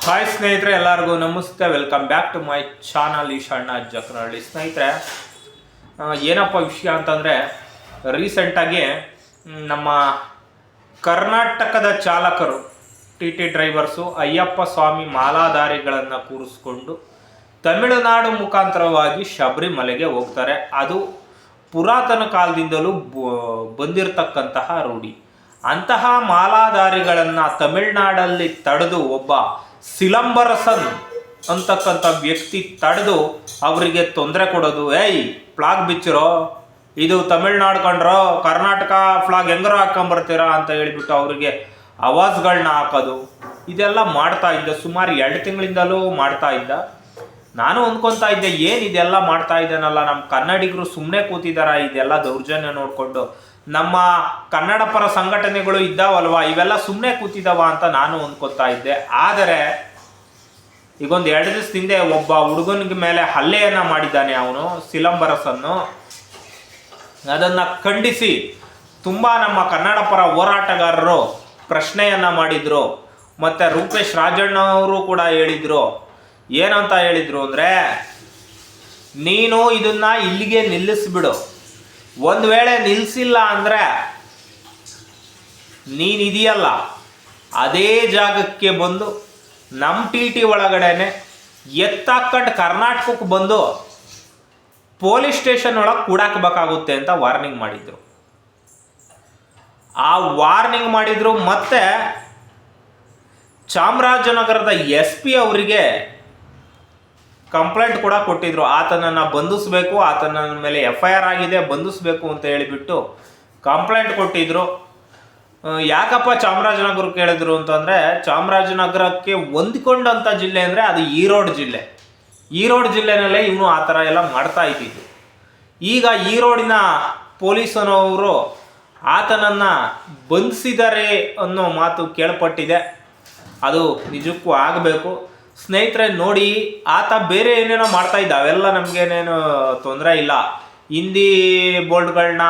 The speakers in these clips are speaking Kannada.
ಹಾಯ್ ಸ್ನೇಹಿತರೆ, ಎಲ್ಲರಿಗೂ ನಮಸ್ತೆ. Welcome back to my channel Eshanna Jakkanahalli. ಸ್ನೇಹಿತರೆ, ಏನಪ್ಪ ವಿಷಯ ಅಂತಂದರೆ, ರೀಸೆಂಟಾಗಿ ನಮ್ಮ ಕರ್ನಾಟಕದ ಚಾಲಕರು ಟಿ ಡ್ರೈವರ್ಸು ಅಯ್ಯಪ್ಪ ಸ್ವಾಮಿ ಮಾಲಾಧಾರಿಗಳನ್ನು ಕೂರಿಸ್ಕೊಂಡು ತಮಿಳುನಾಡು ಮುಖಾಂತರವಾಗಿ ಶಬರಿಮಲೆಗೆ ಹೋಗ್ತಾರೆ. ಅದು ಪುರಾತನ ಕಾಲದಿಂದಲೂ ಬಂದಿರತಕ್ಕಂತಹ ರೂಢಿ. ಅಂತಹ ಮಾಲಾಧಾರಿಗಳನ್ನು ತಮಿಳುನಾಡಲ್ಲಿ ತಡೆದು ಒಬ್ಬ ಸಿಲಂಬರಸನ್ ಅಂತಕ್ಕಂಥ ವ್ಯಕ್ತಿ ತಡೆದು ಅವರಿಗೆ ತೊಂದರೆ ಕೊಡೋದು. ಫ್ಲಾಗ್ ಬಿಚ್ಚಿರೋ, ಇದು ತಮಿಳ್ನಾಡು ಕಂಡ್ರೋ, ಕರ್ನಾಟಕ ಫ್ಲಾಗ್ ಹೆಂಗರೋ ಹಾಕೊಂಬರ್ತೀರಾ ಅಂತ ಹೇಳಿಬಿಟ್ಟು ಅವರಿಗೆ ಆವಾಜ್ಗಳನ್ನ ಹಾಕೋದು, ಇದೆಲ್ಲ ಮಾಡ್ತಾ ಇದ್ದ. ಸುಮಾರು 2 ತಿಂಗಳಿಂದಲೂ ಮಾಡ್ತಾ ಇದ್ದ. ನಾನು ಅಂದ್ಕೊತಾ ಇದ್ದೆ, ಏನು ಇದೆಲ್ಲ ಮಾಡ್ತಾ ಇದ್ದಾನಲ್ಲ, ನಮ್ಮ ಕನ್ನಡಿಗರು ಸುಮ್ಮನೆ ಕೂತಿದಾರ ಇದೆಲ್ಲ ದೌರ್ಜನ್ಯ ನೋಡಿಕೊಂಡು, ನಮ್ಮ ಕನ್ನಡ ಪರ ಸಂಘಟನೆಗಳು ಇದ್ದಾವಲ್ವಾ ಇವೆಲ್ಲ ಸುಮ್ಮನೆ ಕೂತಿದ್ದಾವ ಅಂತ ನಾನು ಅಂದ್ಕೊತಾ ಇದ್ದೆ. ಆದರೆ ಈಗೊಂದು 2 ದಿವಸದ ಹಿಂದೆ ಒಬ್ಬ ಹುಡುಗನಿಗೆ ಮೇಲೆ ಹಲ್ಲೆಯನ್ನು ಮಾಡಿದ್ದಾನೆ ಅವನು, ಸಿಲಂಬರಸನ್ನು. ಅದನ್ನು ಖಂಡಿಸಿ ತುಂಬ ನಮ್ಮ ಕನ್ನಡ ಪರ ಹೋರಾಟಗಾರರು ಪ್ರಶ್ನೆಯನ್ನು ಮಾಡಿದರು. ಮತ್ತು ರೂಪೇಶ್ ರಾಜಣ್ಣ ಅವರು ಕೂಡ ಹೇಳಿದರು. ಏನಂತ ಹೇಳಿದರು ಅಂದರೆ, ನೀನು ಇದನ್ನು ಇಲ್ಲಿಗೆ ನಿಲ್ಲಿಸ್ಬಿಡು. ಒಂದು ವೇಳೆ ನಿಲ್ಲಿಸಿಲ್ಲ ಅಂದರೆ ನೀನಿದೆಯಲ್ಲ ಅದೇ ಜಾಗಕ್ಕೆ ಬಂದು ನಮ್ಮ ಟಿ ಒಳಗಡೆನೆ ಎತ್ತಾಕೊಂಡು ಕರ್ನಾಟಕಕ್ಕೆ ಬಂದು ಪೊಲೀಸ್ ಸ್ಟೇಷನ್ ಒಳಗೆ ಕೂಡಾಕಬೇಕಾಗುತ್ತೆ ಅಂತ ವಾರ್ನಿಂಗ್ ಮಾಡಿದರು. ಆ ವಾರ್ನಿಂಗ್ ಮಾಡಿದರು. ಮತ್ತು ಚಾಮರಾಜನಗರದ SP ಅವರಿಗೆ ಕಂಪ್ಲೇಂಟ್ ಕೂಡ ಕೊಟ್ಟಿದ್ರು. ಆತನನ್ನು ಬಂಧಿಸಬೇಕು, ಆತನ ಮೇಲೆ FIR ಆಗಿದೆ, ಬಂಧಿಸಬೇಕು ಅಂತ ಹೇಳಿಬಿಟ್ಟು ಕಂಪ್ಲೇಂಟ್ ಕೊಟ್ಟಿದ್ರು. ಯಾಕಪ್ಪ ಚಾಮರಾಜನಗರಕ್ಕೆ ಹೇಳಿದ್ರು ಅಂತಂದರೆ, ಚಾಮರಾಜನಗರಕ್ಕೆ ಹೊಂದಿಕೊಂಡಂಥ ಜಿಲ್ಲೆ ಅಂದರೆ ಅದು ಈರೋಡ್ ಜಿಲ್ಲೆ. ಈರೋಡ್ ಜಿಲ್ಲೆನಲ್ಲೇ ಇವನು ಆ ಥರ ಎಲ್ಲ ಮಾಡ್ತಾ ಇದ್ದಿದ್ದು. ಈಗ ಈರೋಡಿನ ಪೊಲೀಸನವರು ಆತನನ್ನು ಬಂಧಿಸಿದ್ದಾರೆ ಅನ್ನೋ ಮಾತು ಕೇಳ್ಪಟ್ಟಿದೆ. ಅದು ನಿಜಕ್ಕೂ ಆಗಬೇಕು. ಸ್ನೇಹಿತರೆ ನೋಡಿ, ಆತ ಬೇರೆ ಏನೇನೋ ಮಾಡ್ತಾ ಇದ್ದ, ಅವೆಲ್ಲ ನಮಗೇನೇನು ತೊಂದರೆ ಇಲ್ಲ. ಹಿಂದಿ ಬೋರ್ಡ್ಗಳನ್ನ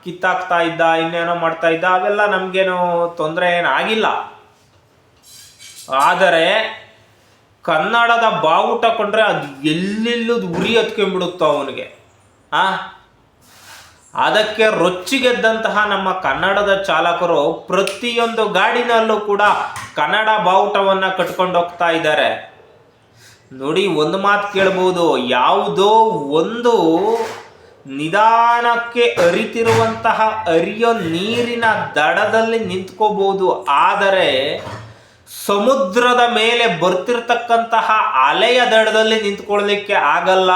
ಕಿತ್ತಾಕ್ತಾ ಇದ್ದ, ಇನ್ನೇನೋ ಮಾಡ್ತಾ ಇದ್ದ, ಅವೆಲ್ಲ ನಮಗೇನು ತೊಂದರೆ ಏನಾಗಿಲ್ಲ. ಆದರೆ ಕನ್ನಡದ ಬಾವುಟ ಕೊಂಡ್ರೆ ಅದು ಎಲ್ಲೆಲ್ಲದು ಉರಿ ಹತ್ಕೊಂಡ್ಬಿಡುತ್ತೋ ಅವನಿಗೆ. ಅದಕ್ಕೆ ರೊಚ್ಚಿಗೆದ್ದಂತಹ ನಮ್ಮ ಕನ್ನಡದ ಚಾಲಕರು ಪ್ರತಿಯೊಂದು ಗಾಡಿನಲ್ಲೂ ಕೂಡ ಕನ್ನಡ ಬಾವುಟವನ್ನು ಕಟ್ಕೊಂಡು ಹೋಗ್ತಾ ಇದ್ದಾರೆ. ನೋಡಿ, ಒಂದು ಮಾತು ಕೇಳ್ಬೋದು, ಯಾವುದೋ ಒಂದು ನಿಧಾನಕ್ಕೆ ಹರಿತಿರುವಂತಹ ಹರಿಯೋ ನೀರಿನ ದಡದಲ್ಲಿ ನಿಂತ್ಕೋಬಹುದು, ಆದರೆ ಸಮುದ್ರದ ಮೇಲೆ ಬರ್ತಿರ್ತಕ್ಕಂತಹ ಅಲೆಯ ದಡದಲ್ಲಿ ನಿಂತ್ಕೊಳ್ಳಲಿಕ್ಕೆ ಆಗಲ್ಲ.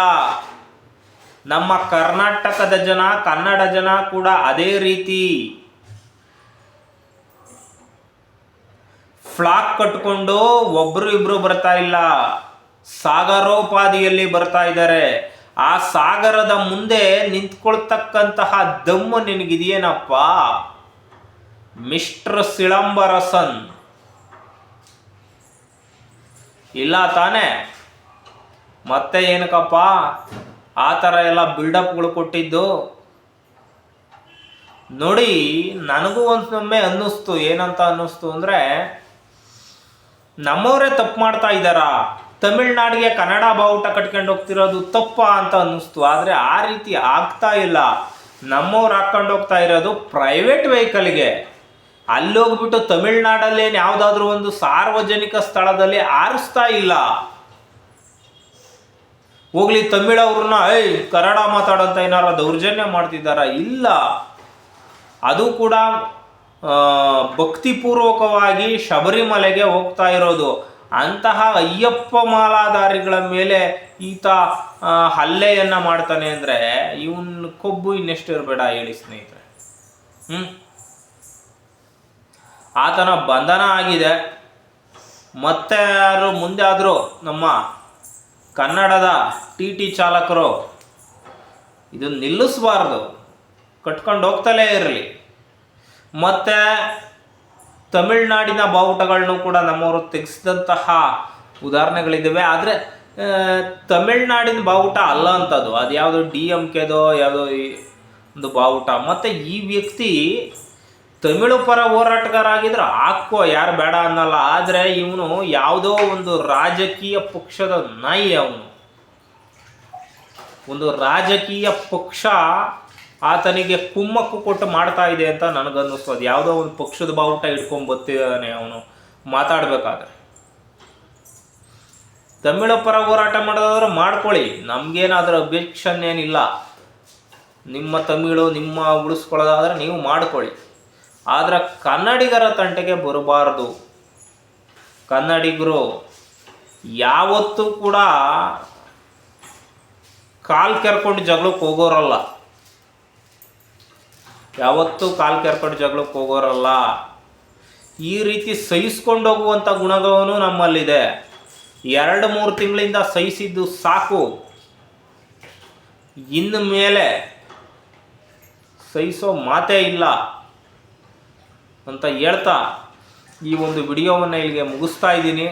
ನಮ್ಮ ಕರ್ನಾಟಕದ ಜನ, ಕನ್ನಡ ಜನ ಕೂಡ ಅದೇ ರೀತಿ ಫ್ಲಾಗ್ ಕಟ್ಕೊಂಡು ಒಬ್ರು ಇಬ್ರು ಬರ್ತಾ ಇಲ್ಲ, ಸಾಗರೋಪಾದಿಯಲ್ಲಿ ಬರ್ತಾ ಇದ್ದಾರೆ. ಆ ಸಾಗರದ ಮುಂದೆ ನಿಂತ್ಕೊಳ್ತಕ್ಕಂತಹ ದಮ್ಮು ನಿನಗಿದೆಯೇನಪ್ಪ ಮಿಸ್ಟರ್ ಸಿಲಂಬರಸನ್? ಇಲ್ಲ ತಾನೇ? ಮತ್ತೆ ಏನಕ್ಕಪ್ಪ ಆ ಥರ ಎಲ್ಲ ಬಿಲ್ಡಪ್ಗಳು ಕೊಟ್ಟಿದ್ದು? ನೋಡಿ, ನನಗೂ ಒಂದೊಮ್ಮೆ ಅನ್ನಿಸ್ತು. ಏನಂತ ಅನ್ನಿಸ್ತು ಅಂದರೆ, ನಮ್ಮವರೇ ತಪ್ಪು ಮಾಡ್ತಾ ಇದ್ದಾರಾ, ತಮಿಳ್ನಾಡಿಗೆ ಕನ್ನಡ ಬಾವುಟ ಕಟ್ಕೊಂಡು ಹೋಗ್ತಿರೋದು ತಪ್ಪ ಅಂತ ಅನ್ನಿಸ್ತು. ಆದರೆ ಆ ರೀತಿ ಆಗ್ತಾ ಇಲ್ಲ. ನಮ್ಮವ್ರು ಹಾಕ್ಕೊಂಡು ಹೋಗ್ತಾ ಇರೋದು ಪ್ರೈವೇಟ್ ವೆಹಿಕಲ್ಗೆ. ಅಲ್ಲಿ ಹೋಗ್ಬಿಟ್ಟು ತಮಿಳ್ನಾಡಲ್ಲೇನು ಯಾವುದಾದ್ರೂ ಒಂದು ಸಾರ್ವಜನಿಕ ಸ್ಥಳದಲ್ಲಿ ಆರಿಸ್ತಾ ಇಲ್ಲ. ಹೋಗ್ಲಿ ತಮಿಳವ್ರನ್ನ ಕನ್ನಡ ಮಾತಾಡೋಂಥ ಏನಾರ ದೌರ್ಜನ್ಯ ಮಾಡ್ತಿದ್ದಾರ? ಇಲ್ಲ. ಅದು ಕೂಡ ಭಕ್ತಿಪೂರ್ವಕವಾಗಿ ಶಬರಿಮಲೆಗೆ ಹೋಗ್ತಾ ಇರೋದು. ಅಂತಹ ಅಯ್ಯಪ್ಪ ಮಾಲಾಧಾರಿಗಳ ಮೇಲೆ ಈತ ಹಲ್ಲೆಯನ್ನು ಮಾಡ್ತಾನೆ ಅಂದರೆ ಇವನ್ ಕೊಬ್ಬು ಇನ್ನೆಷ್ಟು ಇರಬೇಡ ಹೇಳಿ ಸ್ನೇಹಿತರೆ. ಆತನ ಬಂಧನ ಆಗಿದೆ. ಮತ್ತೆ ಯಾರು ಮುಂದೆ ಆದರೂ ನಮ್ಮ ಕನ್ನಡದ ಟಿ ಚಾಲಕರು ಇದನ್ನು ನಿಲ್ಲಿಸಬಾರ್ದು, ಕಟ್ಕೊಂಡು ಹೋಗ್ತಲೇ ಇರಲಿ. ಮತ್ತು ತಮಿಳ್ನಾಡಿನ ಬಾವುಟಗಳನ್ನು ಕೂಡ ನಮ್ಮವರು ತೆಗೆಸಿದಂತಹ ಉದಾಹರಣೆಗಳಿದ್ದಾವೆ. ಆದರೆ ತಮಿಳ್ನಾಡಿನ ಬಾವುಟ ಅಲ್ಲ ಅಂಥದ್ದು, ಅದು ಯಾವುದೋ DMKದೋ ಯಾವುದೋ ಒಂದು ಬಾವುಟ. ಮತ್ತು ಈ ವ್ಯಕ್ತಿ ತಮಿಳು ಪರ ಹೋರಾಟಗಾರ ಆಗಿದ್ರೆ ಹಾಕೋ, ಯಾರು ಬೇಡ ಅನ್ನಲ್ಲ. ಆದರೆ ಇವನು ಯಾವುದೋ ಒಂದು ರಾಜಕೀಯ ಪಕ್ಷದ ನಾಯಿ. ಅವನು ಒಂದು ರಾಜಕೀಯ ಪಕ್ಷ ಆತನಿಗೆ ಕುಮ್ಮಕ್ಕು ಕೊಟ್ಟು ಮಾಡ್ತಾ ಇದೆ ಅಂತ ನನಗನ್ನಿಸ್ತದೆ. ಯಾವುದೋ ಒಂದು ಪಕ್ಷದ ಬಾವುಟ ಇಟ್ಕೊಂಡು ಬರ್ತಿದ್ದಾನೆ ಅವನು ಮಾತಾಡಬೇಕಾದ್ರೆ. ತಮಿಳು ಪರ ಹೋರಾಟ ಮಾಡೋದಾದ್ರೆ ಮಾಡ್ಕೊಳ್ಳಿ, ನಮಗೇನಾದ್ರೂ ಅಬ್ಜೆಕ್ಷನ್ ಏನಿಲ್ಲ. ನಿಮ್ಮ ತಮಿಳು ನಿಮ್ಮ ಉಳಿಸ್ಕೊಳ್ಳೋದಾದ್ರೆ ನೀವು ಮಾಡ್ಕೊಳ್ಳಿ. ಆದರೆ ಕನ್ನಡಿಗರ ತಂಟೆಗೆ ಬರಬಾರ್ದು. ಕನ್ನಡಿಗರು ಯಾವತ್ತೂ ಕೂಡ ಕಾಲು ಕೆರ್ಕೊಂಡು ಜಗಳಕ್ಕೆ ಹೋಗೋರಲ್ಲ. ಯಾವತ್ತೂ ಕಾಲು ಕೆರ್ಕೊಂಡು ಜಗಳಕ್ಕೆ ಹೋಗೋರಲ್ಲ. ಈ ರೀತಿ ಸಹಿಸ್ಕೊಂಡು ಹೋಗುವಂಥ ಗುಣಗವನು ನಮ್ಮಲ್ಲಿದೆ. 2-3 ತಿಂಗಳಿಂದ ಸಹಿಸಿದ್ದು ಸಾಕು, ಇನ್ನು ಮೇಲೆ ಸಹಿಸೋ ಮಾತೇ ಇಲ್ಲ ಅಂತ ಹೇಳ್ತಾ ಈ ಒಂದು ವಿಡಿಯೋವನ್ನು ಇಲ್ಲಿಗೆ ಮುಗಿಸ್ತಾ ಇದ್ದೀನಿ.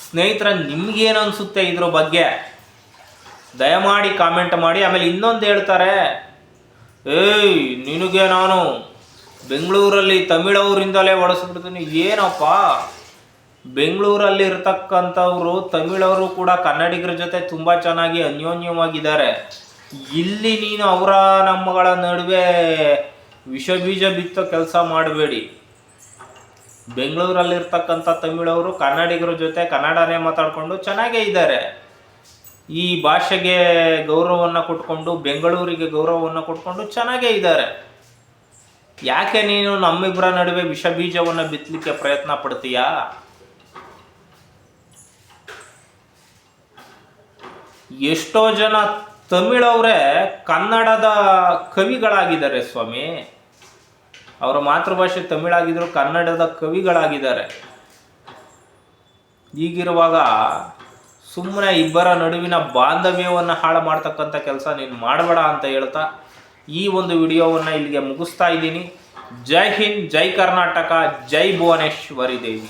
ಸ್ನೇಹಿತರ, ನಿಮಗೇನು ಅನಿಸುತ್ತೆ ಇದ್ರ ಬಗ್ಗೆ ದಯಮಾಡಿ ಕಾಮೆಂಟ್ ಮಾಡಿ. ಆಮೇಲೆ ಇನ್ನೊಂದು ಹೇಳ್ತಾರೆ, ಏಯ್ ನಿನಗೆ ನಾನು ಬೆಂಗಳೂರಲ್ಲಿ ತಮಿಳವರಿಂದಲೇ ಹೊಡೆಸ್ಬಿಡ್ತೀನಿ. ಏನಪ್ಪ, ಬೆಂಗಳೂರಲ್ಲಿ ಇರ್ತಕ್ಕಂಥವ್ರು ತಮಿಳವರು ಕೂಡ ಕನ್ನಡಿಗರ ಜೊತೆ ತುಂಬ ಚೆನ್ನಾಗಿ ಅನ್ಯೋನ್ಯವಾಗಿದ್ದಾರೆ. ಇಲ್ಲಿ ನೀನು ಅವರ ನಮ್ಮಗಳ ನಡುವೆ ವಿಷ ಬೀಜ ಬಿತ್ತೋ ಕೆಲಸ ಮಾಡಬೇಡಿ. ಬೆಂಗಳೂರಲ್ಲಿರ್ತಕ್ಕಂಥ ತಮಿಳವರು ಕನ್ನಡಿಗರ ಜೊತೆ ಕನ್ನಡನೇ ಮಾತಾಡಿಕೊಂಡು ಚೆನ್ನಾಗೇ ಇದ್ದಾರೆ. ಈ ಭಾಷೆಗೆ ಗೌರವವನ್ನು ಕೊಟ್ಕೊಂಡು, ಬೆಂಗಳೂರಿಗೆ ಗೌರವವನ್ನು ಕೊಟ್ಕೊಂಡು ಚೆನ್ನಾಗೇ ಇದ್ದಾರೆ. ಯಾಕೆ ನೀನು ನಮ್ಮಿಬ್ಬರ ನಡುವೆ ವಿಷ ಬೀಜವನ್ನು ಬಿತ್ತಲಿಕ್ಕೆ ಪ್ರಯತ್ನ ಪಡ್ತೀಯಾ? ಎಷ್ಟೋ ಜನ ತಮಿಳವರೇ ಕನ್ನಡದ ಕವಿಗಳಾಗಿದ್ದಾರೆ ಸ್ವಾಮಿ. ಅವರ ಮಾತೃಭಾಷೆ ತಮಿಳಾಗಿದ್ದರೂ ಕನ್ನಡದ ಕವಿಗಳಾಗಿದ್ದಾರೆ. ಹೀಗಿರುವಾಗ ಸುಮ್ಮನೆ ಇಬ್ಬರ ನಡುವಿನ ಬಾಂಧವ್ಯವನ್ನು ಹಾಳು ಮಾಡ್ತಕ್ಕಂಥ ಕೆಲಸ ನೀನು ಮಾಡಬೇಡ ಅಂತ ಹೇಳ್ತಾ ಈ ಒಂದು ವಿಡಿಯೋವನ್ನು ಇಲ್ಲಿಗೆ ಮುಗಿಸ್ತಾ ಇದ್ದೀನಿ. ಜೈ ಹಿಂದ್, ಜೈ ಕರ್ನಾಟಕ, ಜೈ ಭುವನೇಶ್ವರಿ ದೇವಿ.